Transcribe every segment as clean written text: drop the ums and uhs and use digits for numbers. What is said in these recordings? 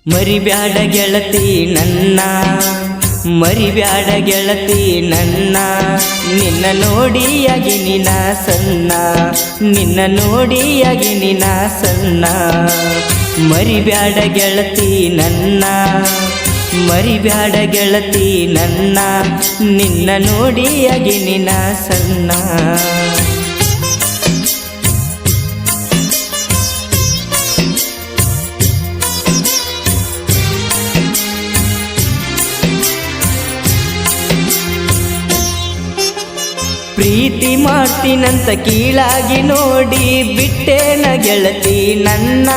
ಮರಿಬ್ಯಾಡ ಗೆಳತಿ ನನ್ನ, ಮರಿಬ್ಯಾಡ ಗೆಳತಿ ನನ್ನ, ನಿನ್ನ ನೋಡಿಯಾಗಿನಿ ನಾ ಸಣ್ಣ, ನಿನ್ನ ನೋಡಿಯಾಗಿನಿ ನಾ ಸಣ್ಣ. ಮರಿಬ್ಯಾಡ ಗೆಳತಿ ನನ್ನ, ಮರಿಬ್ಯಾಡ ಗೆಳತಿ ನನ್ನ, ನಿನ್ನ ನೋಡಿಯಾಗಿನಿ ನಾ ಸಣ್ಣ. ಪ್ರೀತಿ ಮಾಡ್ತೀನಂತ ಕೀಳಾಗಿ ನೋಡಿ ಬಿಟ್ಟೇನ ಗೆಳತಿ ನನ್ನ,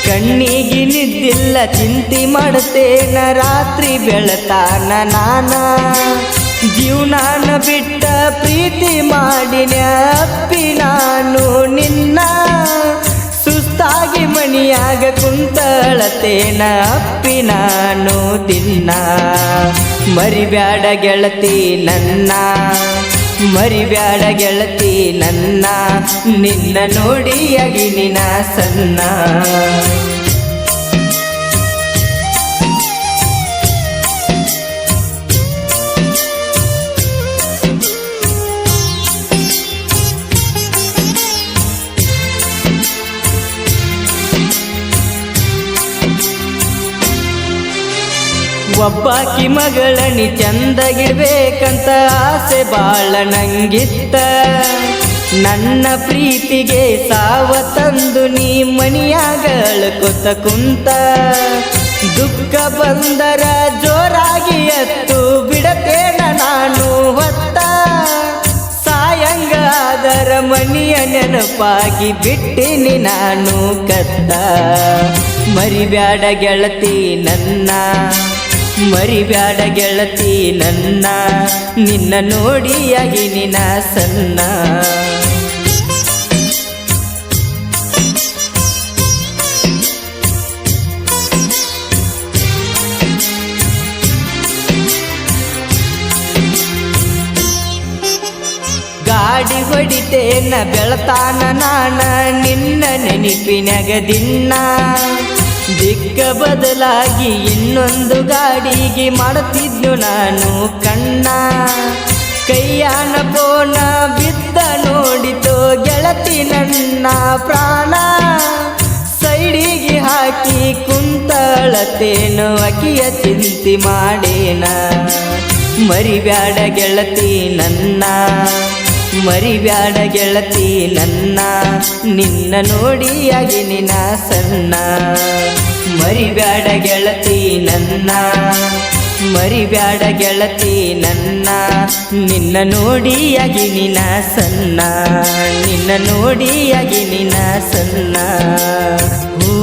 ಕಣ್ಣಿಗೆ ನಿದ್ದಿಲ್ಲ ಚಿಂತೆ ಮಾಡ್ತೇನ ರಾತ್ರಿ ಬೆಳತಾನ ನಾನ. ಜೀವನಾನ ಬಿಟ್ಟ ಪ್ರೀತಿ ಮಾಡಿನ ಅಪ್ಪಿ ನಾನು ನಿನ್ನ, ಸುಸ್ತಾಗಿ ಮಣಿಯಾಗ ಕುಂತಳತೇನ ಅಪ್ಪಿ ನಾನು ದಿನ. ಮರಿಬ್ಯಾಡ ಗೆಳತಿ ನನ್ನ, ಮರಿಬ್ಯಾಡ ಗೆಳತಿ ನನ್ನ, ನಿನ್ನ ನೋಡಿಯಾಗಿನಿ ನಾ ಸಣ್ಣ. ಒಬ್ಬಾಕಿ ಮಗಳನಿ ಚಂದಗಿರ್ಬೇಕಂತ ಆಸೆ ಬಾಳ ನಂಗಿತ್ತ, ನನ್ನ ಪ್ರೀತಿಗೆ ಸಾವ ತಂದು ನೀ ಮನಿಯಾಗ ಅಳ್ಕೊತ ಕುಂತ. ದುಃಖ ಬಂದರ ಜೋರಾಗಿ ಎತ್ತು ಬಿಡತೇನ ನಾನು ಹೊತ್ತ, ಸಾಯಂಗಾದರ ಮನಿಯ ನೆನಪಾಗಿ ಬಿಟ್ಟಿನಿ ನಾನು ಕತ್ತ. ಮರಿಬ್ಯಾಡ ಗೆಳತಿ ನನ್ನ, ಮರಿಬ್ಯಾಡ ಗೆಳತಿ ನನ್ನ, ನಿನ್ನ ನೋಡಿಯಾಗಿನಿ ನಾ ಸಣ್ಣ. ಗಾಡಿ ಹೊಡಿತೇನ ಬೆಳತಾನ ನಾನ ನಿನ್ನ ನೆನಪಿನ್ಯಾಗ ದಿನ. ದಿಕ್ಕ ಬದಲಾಗಿ ಇನ್ನೊಂದು ಗಾಡಿಗೆ ಮಾಡುತ್ತಿದ್ದು ನಾನು ಕಣ್ಣ. ಕೈಯಾನ ಬೋನ ಬಿದ್ದ ನೋಡಿತು ಗೆಳತಿ ನನ್ನ ಪ್ರಾಣ, ಸೈಡಿಗೆ ಹಾಕಿ ಕುಂತಳತೇನು ಅಕಿಯ ಚಿಂತೆ ಮಾಡೇನ. ಮರಿಬ್ಯಾಡ ಗೆಳತಿ ನನ್ನ, ಮರಿಬ್ಯಾಡ ಗೆಳತಿ ನನ್ನ, ನಿನ್ನ ನೋಡಿಯಾಗಿನಿ ನಾ ಸಣ್ಣ. ಮರಿಬ್ಯಾಡ ಗೆಳತಿ ನನ್ನ, ಮರಿಬ್ಯಾಡ ಗೆಳತಿ ನನ್ನ, ನಿನ್ನ ನೋಡಿಯಾಗಿನಿ ನಾ ಸಣ್ಣ, ನಿನ್ನ ನೋಡಿಯಾಗಿನಿ ನಾ ಸಣ್ಣ. ಓ